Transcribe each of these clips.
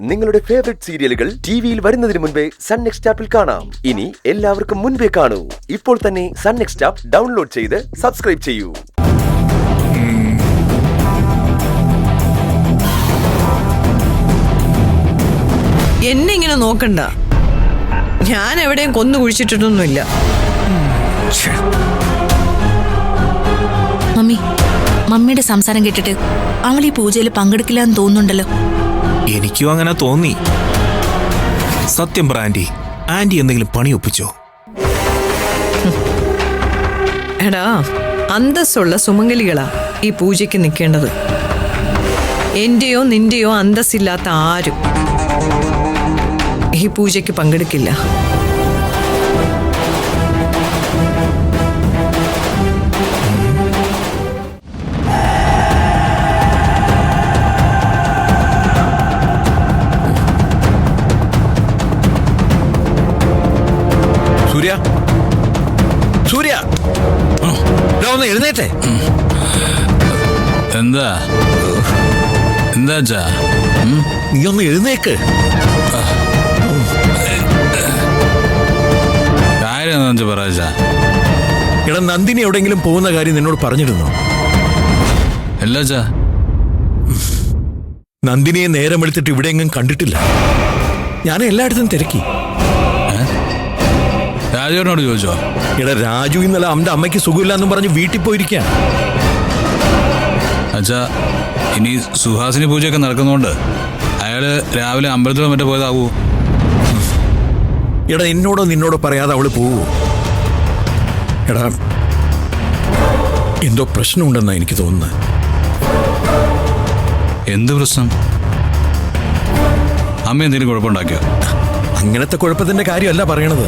നിങ്ങളുടെ ഫേവറേറ്റ് സീരിയലുകൾ ടിവിയിൽ വരുന്നതിന് മുൻപേ സൺ നെക്സ്റ്റ് ആപ്പിൽ കാണാം. ഇനി എല്ലാവർക്കും മുൻപേ കാണൂ. ഇപ്പോൾ തന്നെ സൺ നെക്സ്റ്റ് ആപ്പ് ഡൗൺലോഡ് ചെയ്ത് സബ്സ്ക്രൈബ് ചെയ്യൂ. എന്നെ ഇങ്ങനെ നോക്കണ്ട. ഞാൻ എവിടെയും കൊന്നു കുഴിച്ചിട്ടൊന്നുമില്ല. മമ്മിയുടെ സംസാരം കേട്ടിട്ട് അവൾ ഈ പൂജയിൽ പങ്കെടുക്കില്ല എന്ന് തോന്നുന്നുണ്ടല്ലോ. എനിക്കും അങ്ങനെ തോന്നി. സത്യം പറ ആന്റി, ആന്റി എന്തെങ്കിലും പണി ഒപ്പിച്ചോ? എടാ, അന്തസ്സുള്ള സുമംഗലികളാ ഈ പൂജയ്ക്ക് നിൽക്കേണ്ടത്. എന്റെയോ നിന്റെയോ അന്തസ്സില്ലാത്ത ആരും ഈ പൂജയ്ക്ക് പങ്കെടുക്കില്ല. സൂര്യ, സൂര്യ, ഒന്ന് എഴുന്നേറ്റേ. എന്താ എന്താ നീ ഒന്ന് എഴുന്നേക്ക്. കാര്യം പറ. എടാ, നന്ദിനി എവിടെയെങ്കിലും പോകുന്ന കാര്യം നിന്നോട് പറഞ്ഞിരുന്നോ? അല്ല, നന്ദിനിയെ നേരം എടുത്തിട്ട് ഇവിടെ എങ്ങും കണ്ടിട്ടില്ല. ഞാൻ എല്ലായിടത്തും തിരക്കി. രാജുവിനോട് ചോദിച്ചോ? എടാ, രാജു ഇന്നലെ അവന്റെ അമ്മയ്ക്ക് സുഖമില്ലെന്നും പറഞ്ഞ് വീട്ടിൽ പോയിരിക്കുകയാണ്. അച്ഛാ, ഇനി സുഹാസിനി പൂജയൊക്കെ നടക്കുന്നോണ്ട് അയാള് രാവിലെ അമ്പലത്തിലോ മറ്റോ പോയതാവൂ. എടാ, എന്നോടോ നിന്നോടോ പറയാതെ അവള് പോവൂ? എടാ, എന്തോ പ്രശ്നമുണ്ടെന്നാ എനിക്ക് തോന്നുന്നത്. എന്ത് പ്രശ്നം? അമ്മ എന്തെങ്കിലും കുഴപ്പമുണ്ടാക്കിയോ? അങ്ങനത്തെ കുഴപ്പത്തിന്റെ കാര്യമല്ല പറയണത്.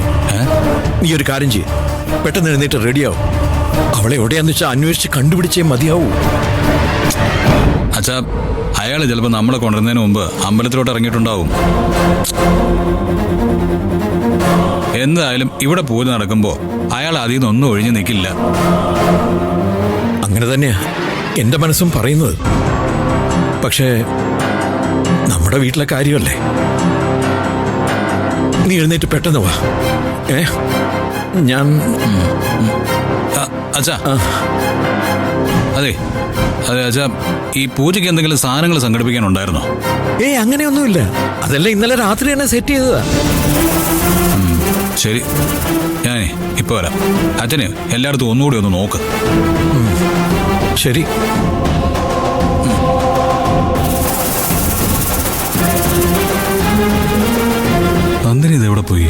നീ ഒരു കാര്യം ചെയ്യ്, പെട്ടെന്ന് എഴുന്നേറ്റ് റെഡിയാവും. അവളെ എവിടെയാന്ന് വെച്ചാൽ അന്വേഷിച്ച് കണ്ടുപിടിച്ചേ മതിയാവൂ. അച്ഛാ, അയാള് ചിലപ്പോ നമ്മളെ കൊണ്ടുവരുന്നതിന് മുമ്പ് അമ്പലത്തിലോട്ട് ഇറങ്ങിയിട്ടുണ്ടാവും. എന്തായാലും ഇവിടെ പൂജ നടക്കുമ്പോ അയാൾ അതിൽ നിന്നൊന്നും ഒഴിഞ്ഞു നിൽക്കില്ല. അങ്ങനെ തന്നെയാ എന്റെ മനസ്സും പറയുന്നത്. പക്ഷേ നമ്മുടെ വീട്ടിലെ കാര്യമല്ലേ. നീ എഴുന്നേറ്റ് പെട്ടെന്ന് വാ. ഞാൻ അച്ഛാ, അതെ അതെ അച്ഛാ, ഈ പൂജയ്ക്ക് എന്തെങ്കിലും സാധനങ്ങൾ സംഘടിപ്പിക്കാനുണ്ടായിരുന്നോ? അങ്ങനെയൊന്നുമില്ല. അതെല്ലാം ഇന്നലെ രാത്രി തന്നെ സെറ്റ് ചെയ്തതാ. ശരി, ഞാനേ ഇപ്പൊ വരാം. അച്ഛന് എല്ലായിടത്തും ഒന്നുകൂടി ഒന്ന് നോക്ക്. ശരി. നന്ദിനി ഇത് എവിടെ പോയി?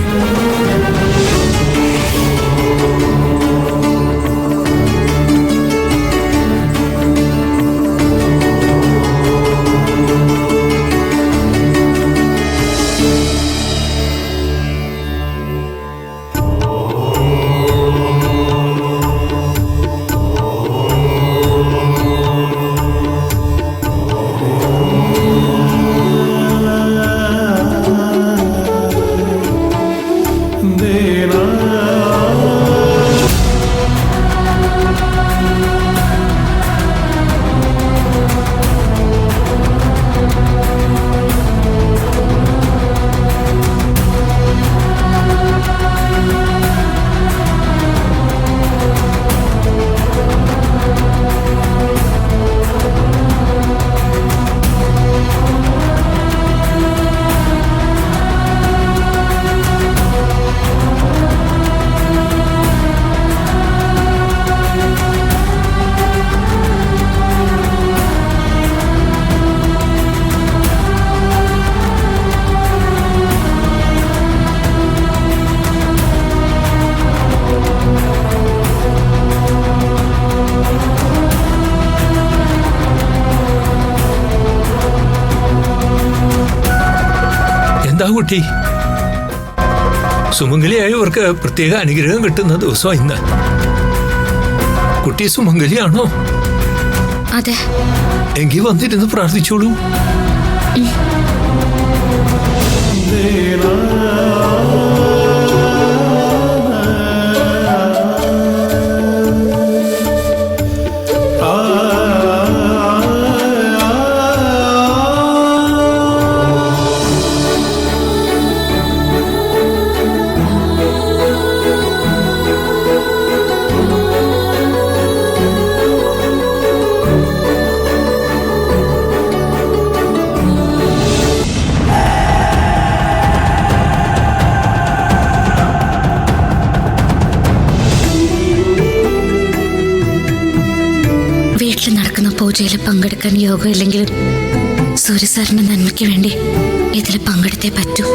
എന്താ കുട്ടി, സുമംഗലിയായവർക്ക് പ്രത്യേക അനുഗ്രഹം കിട്ടുന്ന ദിവസം ഇന്ന്. കുട്ടി സുമംഗലിയാണോ? അതെ. എങ്കിൽ വന്നിരുന്ന് പ്രാർത്ഥിച്ചോളൂ. പൂജയിൽ പങ്കെടുക്കാൻ യോഗമില്ലെങ്കിലും സൂര്യസാറിന്റെ നന്മയ്ക്ക് വേണ്ടി ഇതിൽ പങ്കെടുത്തേ പറ്റൂ.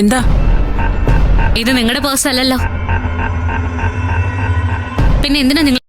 എന്താ? ഇത് നിങ്ങളുടെ പേഴ്സ് അല്ലല്ലോ, പിന്നെ എന്തിനാ നിങ്ങൾ